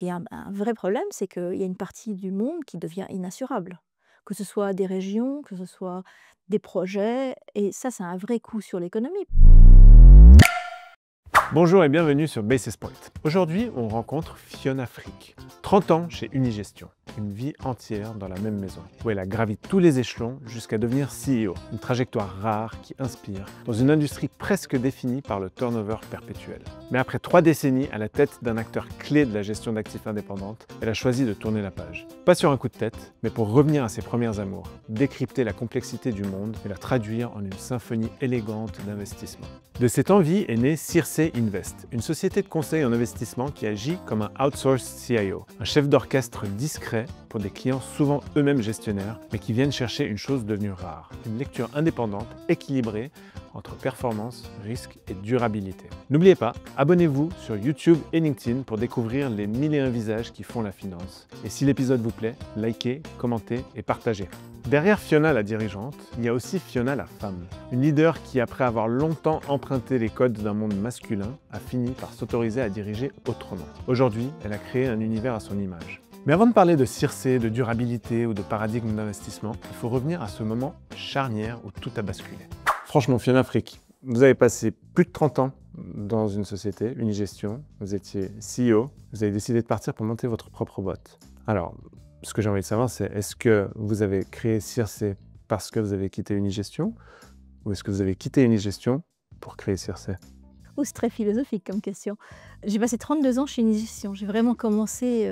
Et un vrai problème, c'est qu'il y a une partie du monde qui devient inassurable. Que ce soit des régions, que ce soit des projets et ça a un vrai coût sur l'économie. Bonjour et bienvenue sur Basis Point. Aujourd'hui, on rencontre Fiona Frick. 30 ans chez Unigestion, une vie entière dans la même maison, où elle a gravi tous les échelons jusqu'à devenir CEO. Une trajectoire rare qui inspire, dans une industrie presque définie par le turnover perpétuel. Mais après 3 décennies à la tête d'un acteur clé de la gestion d'actifs indépendante, elle a choisi de tourner la page. Pas sur un coup de tête, mais pour revenir à ses premières amours, décrypter la complexité du monde et la traduire en une symphonie élégante d'investissement. De cette envie est née Circe Invest, une société de conseil en investissement qui agit comme un outsourced CIO, un chef d'orchestre discret pour des clients souvent eux-mêmes gestionnaires, mais qui viennent chercher une chose devenue rare, une lecture indépendante, équilibrée, entre performance, risque et durabilité. N'oubliez pas, abonnez-vous sur YouTube et LinkedIn pour découvrir les 1001 visages qui font la finance. Et si l'épisode vous plaît, likez, commentez et partagez. Derrière Fiona la dirigeante, il y a aussi Fiona la femme, une leader qui, après avoir longtemps emprunté les codes d'un monde masculin, a fini par s'autoriser à diriger autrement. Aujourd'hui, elle a créé un univers à son image. Mais avant de parler de Circe, de durabilité ou de paradigme d'investissement, il faut revenir à ce moment charnière où tout a basculé. Franchement, Fiona Frick, vous avez passé plus de 30 ans dans une société, Unigestion, vous étiez CEO, vous avez décidé de partir pour monter votre propre boîte. Alors, ce que j'ai envie de savoir, c'est est-ce que vous avez créé Circe parce que vous avez quitté Unigestion ou est-ce que vous avez quitté Unigestion pour créer Circe? Oh, c'est très philosophique comme question. J'ai passé 32 ans chez Unigestion. J'ai vraiment commencé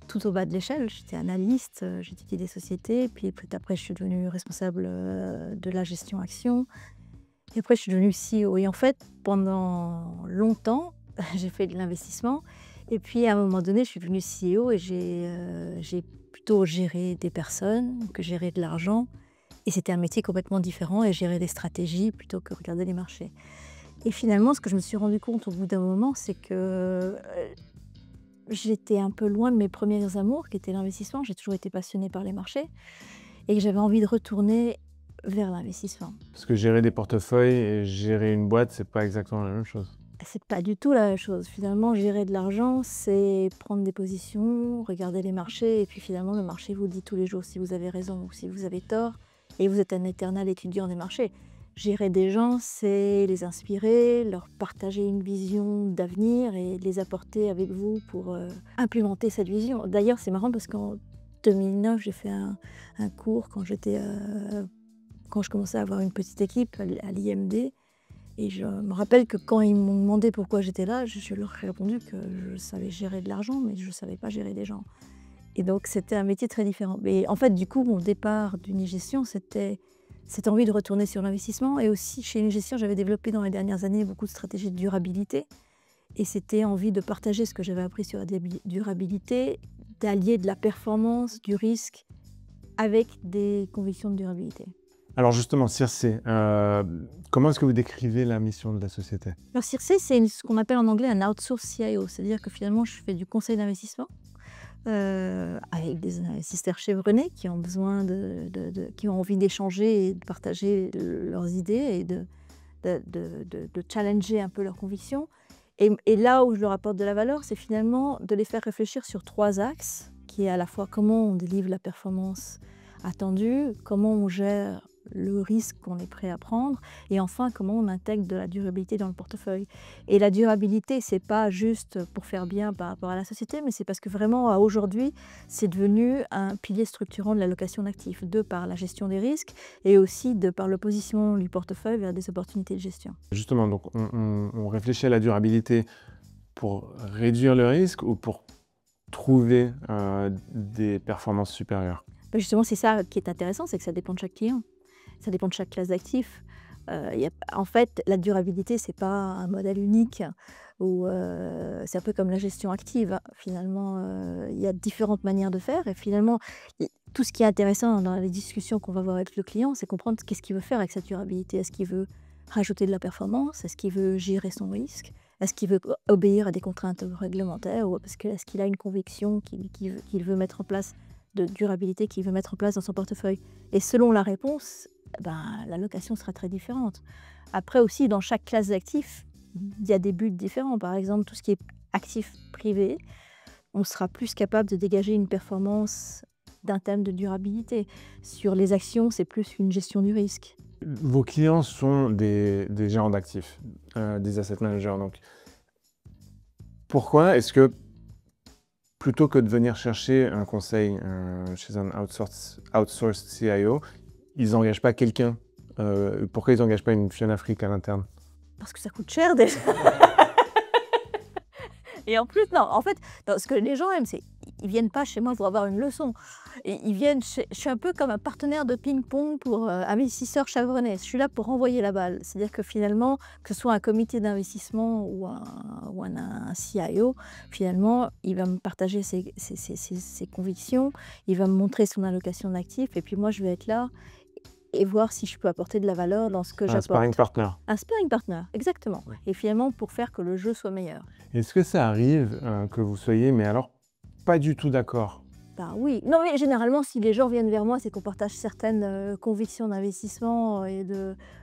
tout au bas de l'échelle. J'étais analyste, j'étudiais des sociétés, puis plus après je suis devenue responsable de la gestion action. Et après je suis devenue CEO. Et en fait, pendant longtemps, j'ai fait de l'investissement. Et puis à un moment donné, je suis devenue CEO et j'ai plutôt géré des personnes que géré de l'argent. Et c'était un métier complètement différent et gérer des stratégies plutôt que regarder les marchés. Et finalement, ce que je me suis rendu compte au bout d'un moment, c'est que j'étais un peu loin de mes premiers amours, qui étaient l'investissement. J'ai toujours été passionnée par les marchés et que j'avais envie de retourner vers l'investissement. Parce que gérer des portefeuilles et gérer une boîte, c'est pas exactement la même chose. C'est pas du tout la même chose. Finalement, gérer de l'argent, c'est prendre des positions, regarder les marchés, et puis finalement, le marché vous dit tous les jours si vous avez raison ou si vous avez tort, et vous êtes un éternel étudiant des marchés. Gérer des gens, c'est les inspirer, leur partager une vision d'avenir et les apporter avec vous pour implémenter cette vision. D'ailleurs, c'est marrant parce qu'en 2009, j'ai fait un cours quand je commençais à avoir une petite équipe à l'IMD. Et je me rappelle que quand ils m'ont demandé pourquoi j'étais là, je leur ai répondu que je savais gérer de l'argent, mais je ne savais pas gérer des gens. Et donc c'était un métier très différent. Mais en fait, du coup, mon départ d'Unigestion, c'était cette envie de retourner sur l'investissement. Et aussi, chez Unigestion, j'avais développé dans les dernières années beaucoup de stratégies de durabilité. Et c'était envie de partager ce que j'avais appris sur la durabilité, d'allier de la performance, du risque, avec des convictions de durabilité. Alors justement, Circe, comment est-ce que vous décrivez la mission de la société? Alors Circe, c'est ce qu'on appelle en anglais un outsource CIO, c'est-à-dire que finalement je fais du conseil d'investissement avec des investisseurs chevronnés qui ont besoin qui ont envie d'échanger et de partager leurs idées et de challenger un peu leurs convictions. Et là où je leur apporte de la valeur, c'est finalement de les faire réfléchir sur 3 axes, qui est à la fois comment on délivre la performance attendue, comment on gère le risque qu'on est prêt à prendre, et enfin comment on intègre de la durabilité dans le portefeuille. Et la durabilité, c'est pas juste pour faire bien par rapport à la société, mais c'est parce que vraiment aujourd'hui, c'est devenu un pilier structurant de l'allocation d'actifs, de par la gestion des risques et aussi de par le positionnement du portefeuille vers des opportunités de gestion. Justement, donc on réfléchit à la durabilité pour réduire le risque ou pour trouver des performances supérieures? Justement, c'est ça qui est intéressant, c'est que ça dépend de chaque client. Ça dépend de chaque classe d'actifs. En fait, la durabilité, ce n'est pas un modèle unique. C'est un peu comme la gestion active, hein. Finalement, il y a différentes manières de faire. Et finalement, tout ce qui est intéressant dans les discussions qu'on va avoir avec le client, c'est comprendre qu'est-ce qu'il veut faire avec cette durabilité. Est-ce qu'il veut rajouter de la performance? Est-ce qu'il veut gérer son risque? Est-ce qu'il veut obéir à des contraintes réglementaires? Ou est-ce qu'il a une conviction qu'il veut mettre en place de durabilité qu'il veut mettre en place dans son portefeuille? Et selon la réponse, l'allocation sera très différente. Après aussi, dans chaque classe d'actifs, il y a des buts différents. Par exemple, tout ce qui est actifs privés, on sera plus capable de dégager une performance d'un thème de durabilité. Sur les actions, c'est plus une gestion du risque. Vos clients sont des gérants d'actifs, des asset managers. Donc, pourquoi est-ce que, plutôt que de venir chercher un conseil chez un outsourced CIO, ils n'engagent pas quelqu'un? Pourquoi ils n'engagent pas une Fiona Frick à l'interne? Parce que ça coûte cher déjà. Et en plus, non, en fait, non, ce que les gens aiment, c'est ils viennent pas chez moi pour avoir une leçon. Ils viennent je suis un peu comme un partenaire de ping-pong pour investisseurs chevronnés. Je suis là pour renvoyer la balle. C'est-à-dire que finalement, que ce soit un comité d'investissement ou un CIO, finalement, il va me partager ses convictions, il va me montrer son allocation d'actifs, et puis moi, je vais être là et voir si je peux apporter de la valeur dans ce que j'apporte. Un sparring partner. Un sparring partner, exactement. Ouais. Et finalement, pour faire que le jeu soit meilleur. Est-ce que ça arrive que vous soyez, mais alors, pas du tout d'accord? Bah oui. Non, mais généralement, si les gens viennent vers moi, c'est qu'on partage certaines convictions d'investissement et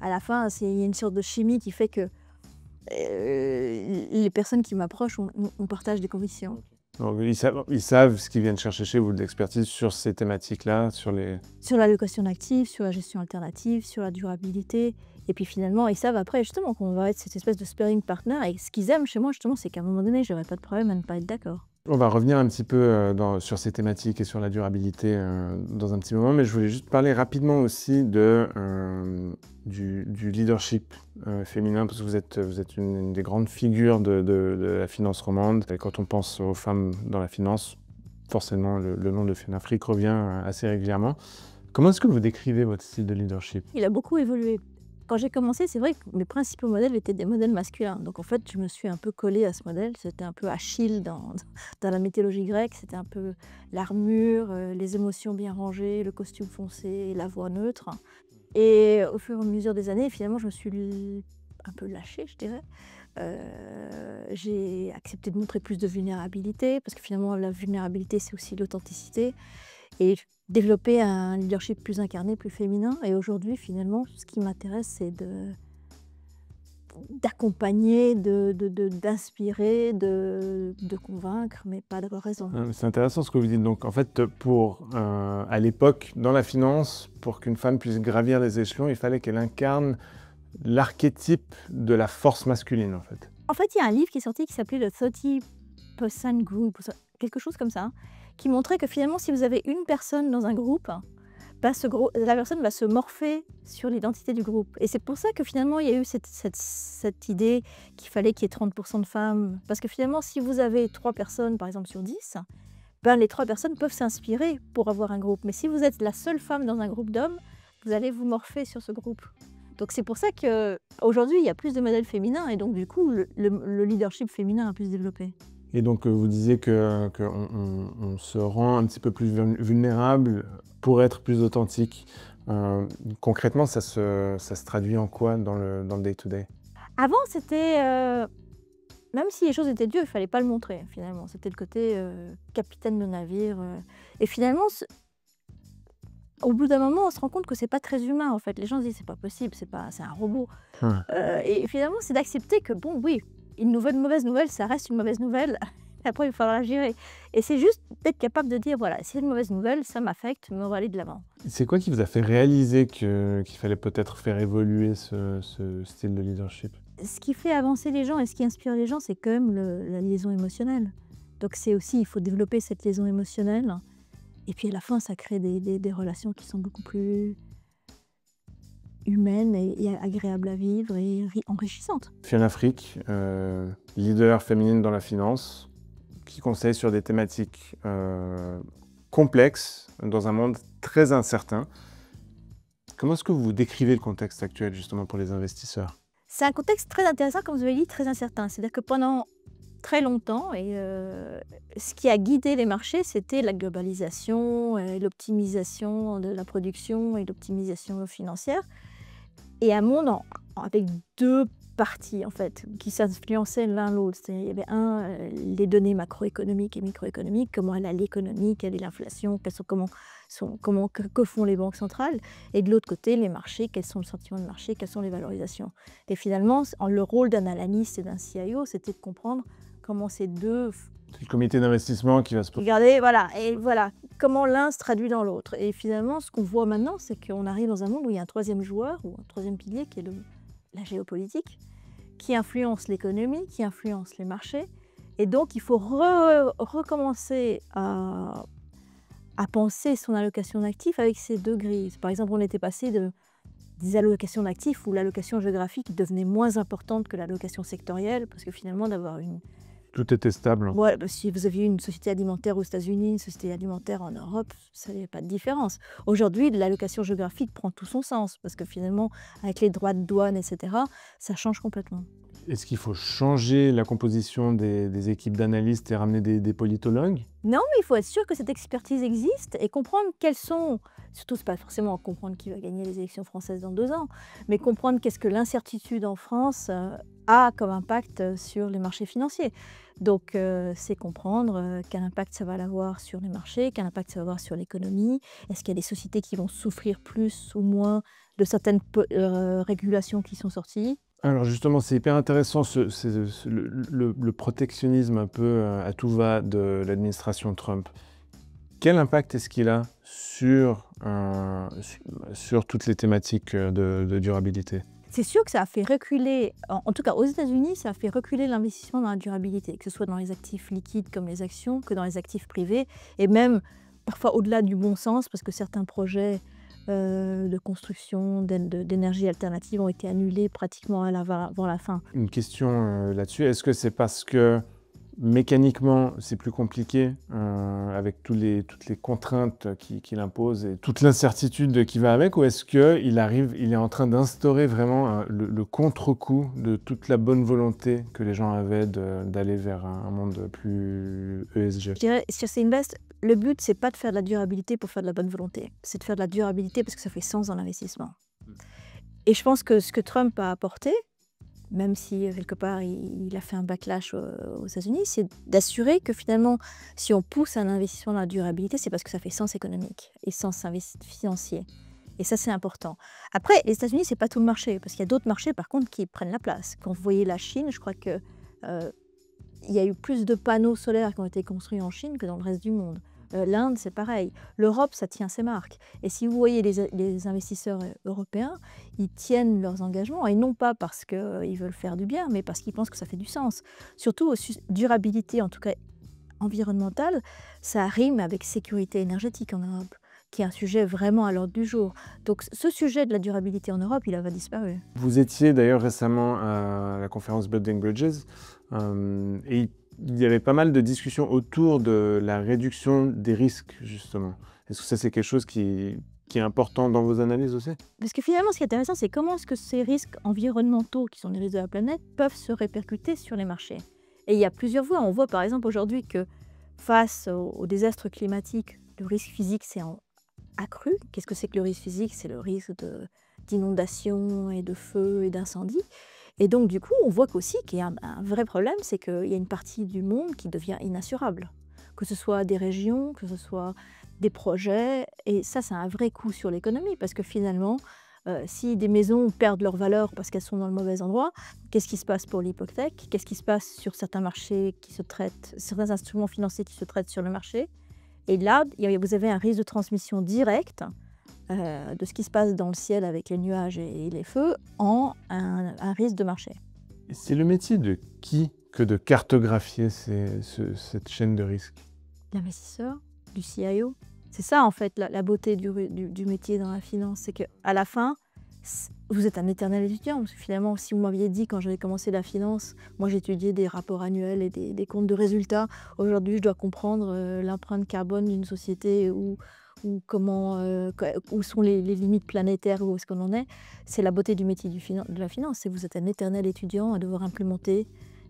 à la fin, il y a une sorte de chimie qui fait que les personnes qui m'approchent, on partage des convictions. Donc, ils savent ce qu'ils viennent chercher chez vous, de l'expertise sur ces thématiques-là, sur l'allocation d'actifs, sur la gestion alternative, sur la durabilité. Et puis finalement, ils savent après justement qu'on va être cette espèce de sparring partner. Et ce qu'ils aiment chez moi, justement, c'est qu'à un moment donné, je n'aurai pas de problème à ne pas être d'accord. On va revenir un petit peu sur ces thématiques et sur la durabilité dans un petit moment, mais je voulais juste parler rapidement aussi du leadership féminin, parce que vous êtes une des grandes figures de la finance romande. Et quand on pense aux femmes dans la finance, forcément le nom de Fiona Frick revient assez régulièrement. Comment est-ce que vous décrivez votre style de leadership? Il a beaucoup évolué. Quand j'ai commencé, c'est vrai que mes principaux modèles étaient des modèles masculins. Donc en fait, je me suis un peu collée à ce modèle. C'était un peu Achille dans la mythologie grecque. C'était un peu l'armure, les émotions bien rangées, le costume foncé, la voix neutre. Et au fur et à mesure des années, finalement, je me suis un peu lâchée, je dirais. J'ai accepté de montrer plus de vulnérabilité, parce que finalement, la vulnérabilité, c'est aussi l'authenticité. Et développer un leadership plus incarné, plus féminin. Et aujourd'hui, finalement, ce qui m'intéresse, c'est d'accompagner, d'inspirer, de convaincre, mais pas d'avoir raison. C'est intéressant ce que vous dites. Donc, en fait, à l'époque, dans la finance, pour qu'une femme puisse gravir les échelons, il fallait qu'elle incarne l'archétype de la force masculine, en fait. En fait, il y a un livre qui est sorti qui s'appelait le 30% Group, quelque chose comme ça, qui montrait que finalement, si vous avez une personne dans un groupe, bah, la personne va se morpher sur l'identité du groupe. Et c'est pour ça que finalement, il y a eu cette idée qu'il fallait qu'il y ait 30% de femmes. Parce que finalement, si vous avez 3 personnes, par exemple, sur 10, ben, les 3 personnes peuvent s'inspirer pour avoir un groupe. Mais si vous êtes la seule femme dans un groupe d'hommes, vous allez vous morpher sur ce groupe. Donc c'est pour ça qu'aujourd'hui, il y a plus de modèles féminins. Et donc, du coup, le leadership féminin a pu se développer. Et donc, vous disiez qu'on se rend un petit peu plus vulnérable pour être plus authentique. Concrètement, ça se traduit en quoi dans le day-to-day? Avant, c'était... même si les choses étaient dures, il ne fallait pas le montrer, finalement. C'était le côté capitaine de navire. Et finalement, au bout d'un moment, on se rend compte que ce n'est pas très humain, en fait. Les gens se disent, c'est pas possible, c'est un robot. Et finalement, c'est d'accepter que, bon, oui, une mauvaise nouvelle, ça reste une mauvaise nouvelle. Après, il va falloir la gérer. Et c'est juste d'être capable de dire, voilà, c'est une mauvaise nouvelle, ça m'affecte, mais on va aller de l'avant. C'est quoi qui vous a fait réaliser qu'il fallait peut-être faire évoluer ce style de leadership? Ce qui fait avancer les gens et ce qui inspire les gens, c'est quand même la liaison émotionnelle. Donc c'est aussi, il faut développer cette liaison émotionnelle. Et puis à la fin, ça crée des relations qui sont beaucoup plus humaines et agréables à vivre et enrichissantes. Fiona Frick, leader féminine dans la finance, qui conseille sur des thématiques complexes dans un monde très incertain. Comment est-ce que vous décrivez le contexte actuel justement pour les investisseurs? C'est un contexte très intéressant, comme vous avez dit, très incertain. C'est-à-dire que pendant très longtemps, ce qui a guidé les marchés, c'était la globalisation, l'optimisation de la production et l'optimisation financière. Et un monde avec 2 parties, en fait, qui s'influençaient l'un l'autre. Il y avait les données macroéconomiques et microéconomiques, comment est l'économie, quelle est l'inflation, que font les banques centrales, et de l'autre côté, les marchés, quels sont le sentiment de marché, quelles sont les valorisations. Et finalement, le rôle d'un analyste et d'un CIO, c'était de comprendre comment ces 2 C'est le comité d'investissement qui va se... Regardez, voilà, et voilà, comment l'un se traduit dans l'autre. Et finalement, ce qu'on voit maintenant, c'est qu'on arrive dans un monde où il y a un troisième joueur, ou un troisième pilier, qui est la géopolitique, qui influence l'économie, qui influence les marchés. Et donc, il faut recommencer à penser son allocation d'actifs avec ces deux grilles. Par exemple, on était passé des allocations d'actifs où l'allocation géographique devenait moins importante que l'allocation sectorielle, parce que finalement, d'avoir une... Tout était stable. Ouais, si vous aviez une société alimentaire aux États-Unis, une société alimentaire en Europe, ça n'y a pas de différence. Aujourd'hui, l'allocation géographique prend tout son sens, parce que finalement, avec les droits de douane, etc., ça change complètement. Est-ce qu'il faut changer la composition des équipes d'analystes et ramener des politologues? Non, mais il faut être sûr que cette expertise existe et comprendre quelles sont, surtout c'est pas forcément comprendre qui va gagner les élections françaises dans 2 ans, mais comprendre qu'est-ce que l'incertitude en France a comme impact sur les marchés financiers. Donc c'est comprendre quel impact ça va avoir sur les marchés, quel impact ça va avoir sur l'économie, est-ce qu'il y a des sociétés qui vont souffrir plus ou moins de certaines régulations qui sont sorties. Alors justement, c'est hyper intéressant le protectionnisme un peu à tout va de l'administration Trump. Quel impact est-ce qu'il a sur toutes les thématiques de durabilité? C'est sûr que ça a fait reculer, en tout cas aux États-Unis, ça a fait reculer l'investissement dans la durabilité, que ce soit dans les actifs liquides comme les actions, que dans les actifs privés, et même parfois au-delà du bon sens, parce que certains projets de construction d'énergie alternative ont été annulés pratiquement avant la fin. Une question là-dessus, est-ce que c'est parce que mécaniquement c'est plus compliqué avec toutes les contraintes qu'il impose et toute l'incertitude qui va avec, ou est-ce qu'il est en train d'instaurer vraiment le contre-coup de toute la bonne volonté que les gens avaient d'aller vers un monde plus ESG? Je dirais, sur Invest, le but, c'est pas de faire de la durabilité pour faire de la bonne volonté. C'est de faire de la durabilité parce que ça fait sens dans l'investissement. Et je pense que ce que Trump a apporté, même si quelque part il a fait un backlash aux États-Unis, c'est d'assurer que finalement, si on pousse un investissement dans la durabilité, c'est parce que ça fait sens économique et sens financier. Et ça, c'est important. Après, les États-Unis, c'est pas tout le marché, parce qu'il y a d'autres marchés, par contre, qui prennent la place. Quand vous voyez la Chine, je crois que il y a eu plus de panneaux solaires qui ont été construits en Chine que dans le reste du monde. L'Inde, c'est pareil. L'Europe, ça tient ses marques. Et si vous voyez les investisseurs européens, ils tiennent leurs engagements, et non pas parce qu'ils veulent faire du bien, mais parce qu'ils pensent que ça fait du sens. Surtout, durabilité, en tout cas environnementale, ça rime avec sécurité énergétique en Europe, qui est un sujet vraiment à l'ordre du jour. Donc ce sujet de la durabilité en Europe, il avait disparu. Vous étiez d'ailleurs récemment à la conférence Building Bridges, et il y avait pas mal de discussions autour de la réduction des risques, justement. Est-ce que ça, c'est quelque chose qui est important dans vos analyses aussi? Parce que finalement, ce qui est intéressant, c'est comment est-ce que ces risques environnementaux, qui sont les risques de la planète, peuvent se répercuter sur les marchés. Et il y a plusieurs voies. On voit par exemple aujourd'hui que face au désastre climatique, le risque physique s'est accru. Qu'est-ce que c'est que le risque physique? C'est le risque d'inondation et de feu et d'incendie. Et donc, du coup, on voit qu'aussi qu'il y a un vrai problème, c'est qu'il y a une partie du monde qui devient inassurable. Que ce soit des régions, que ce soit des projets. Et ça, c'est un vrai coup sur l'économie, parce que finalement, si des maisons perdent leur valeur parce qu'elles sont dans le mauvais endroit, qu'est-ce qui se passe pour l'hypothèque? Qu'est-ce qui se passe sur certains marchés qui se traitent, certains instruments financiers qui se traitent sur le marché? Et là, vous avez un risque de transmission directe de ce qui se passe dans le ciel avec les nuages et les feux en un risque de marché. C'est le métier de qui que de cartographier cette chaîne de risque? L'investisseur, du CIO. C'est ça en fait la beauté du métier dans la finance, c'est qu'à la fin, vous êtes un éternel étudiant. Parce que finalement, si vous m'aviez dit quand j'avais commencé la finance, moi j'étudiais des rapports annuels et des comptes de résultats. Aujourd'hui, je dois comprendre l'empreinte carbone d'une société ou où sont les limites planétaires, où est-ce qu'on en est. C'est la beauté du métier de la finance, c'est que vous êtes un éternel étudiant à devoir implémenter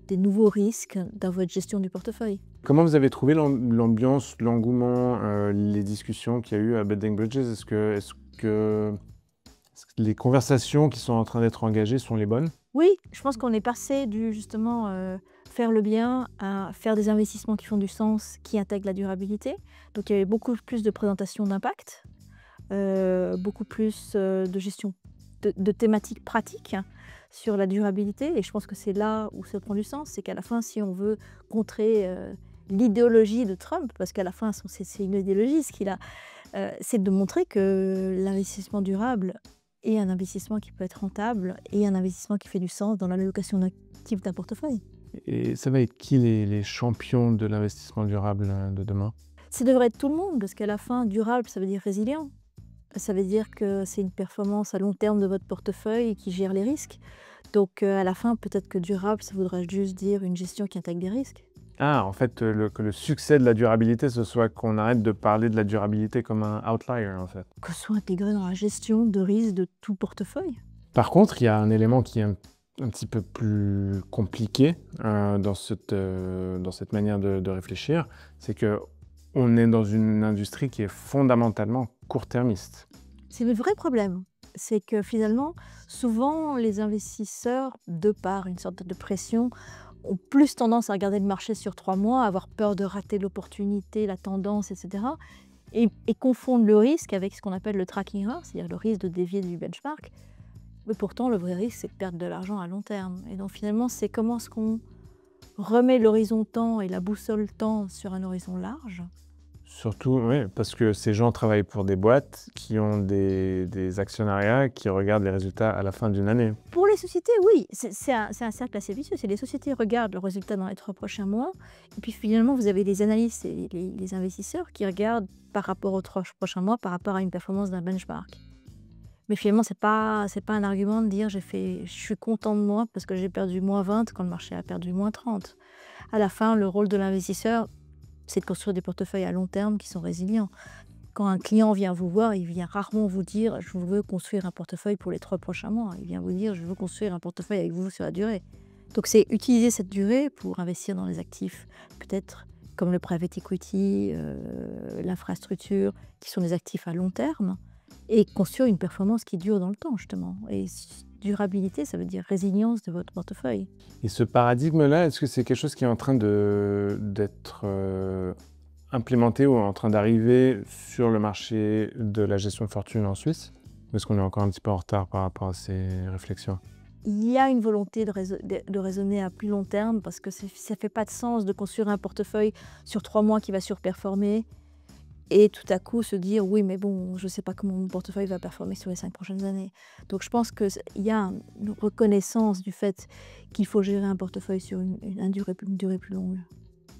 des nouveaux risques dans votre gestion du portefeuille. Comment vous avez trouvé l'ambiance, l'engouement, les discussions qu'il y a eu à Building Bridges? Est-ce que les conversations qui sont en train d'être engagées sont les bonnes? Oui, je pense qu'on est passé du justement faire le bien à faire des investissements qui font du sens, qui intègrent la durabilité. Donc il y avait beaucoup plus de présentation d'impact, beaucoup plus de gestion de thématiques pratiques sur la durabilité. Et je pense que c'est là où ça prend du sens, c'est qu'à la fin, si on veut contrer l'idéologie de Trump, parce qu'à la fin, c'est une idéologie, ce qu'il a, c'est de montrer que l'investissement durable est un investissement qui peut être rentable et un investissement qui fait du sens dans l'allocation d'actifs d'un portefeuille. Et ça va être qui les champions de l'investissement durable de demain? Ça devrait être tout le monde, parce qu'à la fin, durable, ça veut dire résilient. Ça veut dire que c'est une performance à long terme de votre portefeuille qui gère les risques. Donc à la fin, peut-être que durable, ça voudrait juste dire une gestion qui intègre des risques. Ah, en fait, que le succès de la durabilité, ce soit qu'on arrête de parler de la durabilité comme un outlier, en fait. Que ce soit intégré dans la gestion de risque de tout portefeuille. Par contre, il y a un élément qui est un petit peu plus compliqué dans cette manière de réfléchir, c'est qu'on est dans une industrie qui est fondamentalement court-termiste. C'est le vrai problème. C'est que finalement, souvent, les investisseurs, de par une sorte de pression, ont plus tendance à regarder le marché sur 3 mois, à avoir peur de rater l'opportunité, la tendance, etc. Et confondent le risque avec ce qu'on appelle le tracking error, c'est-à-dire le risque de dévier du benchmark. Mais pourtant, le vrai risque, c'est de perdre de l'argent à long terme. Et donc finalement, c'est comment est-ce qu'on remet l'horizon temps et la boussole temps sur un horizon large. Surtout, oui, parce que ces gens travaillent pour des boîtes qui ont des actionnariats qui regardent les résultats à la fin d'une année. Pour les sociétés, oui, c'est un cercle assez vicieux. C'est les sociétés regardent le résultat dans les 3 prochains mois. Et puis finalement, vous avez les analystes et les investisseurs qui regardent par rapport aux 3 prochains mois, par rapport à une performance d'un benchmark. Mais finalement, c'est pas un argument de dire je suis content de moi parce que j'ai perdu -20 quand le marché a perdu -30. À la fin, le rôle de l'investisseur, c'est de construire des portefeuilles à long terme qui sont résilients. Quand un client vient vous voir, il vient rarement vous dire « je veux construire un portefeuille pour les 3 prochains mois ». Il vient vous dire « je veux construire un portefeuille avec vous sur la durée ». Donc c'est utiliser cette durée pour investir dans les actifs, peut-être comme le private equity, l'infrastructure, qui sont des actifs à long terme, et construire une performance qui dure dans le temps, justement. Et durabilité, ça veut dire résilience de votre portefeuille. Et ce paradigme-là, est-ce que c'est quelque chose qui est en train d'être implémenté ou en train d'arriver sur le marché de la gestion de fortune en Suisse? Ou est-ce qu'on est encore un petit peu en retard par rapport à ces réflexions? Il y a une volonté de raisonner à plus long terme parce que ça ne fait pas de sens de construire un portefeuille sur 3 mois qui va surperformer et tout à coup se dire « oui, mais bon, je ne sais pas comment mon portefeuille va performer sur les 5 prochaines années ». Donc je pense qu'il y a une reconnaissance du fait qu'il faut gérer un portefeuille sur une durée plus longue.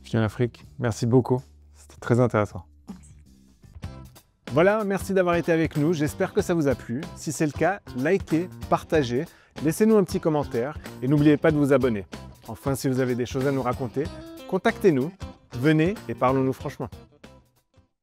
Fiona Frick, merci beaucoup. C'était très intéressant. Voilà, merci d'avoir été avec nous. J'espère que ça vous a plu. Si c'est le cas, likez, partagez, laissez-nous un petit commentaire et n'oubliez pas de vous abonner. Enfin, si vous avez des choses à nous raconter, contactez-nous, venez et parlons-nous franchement.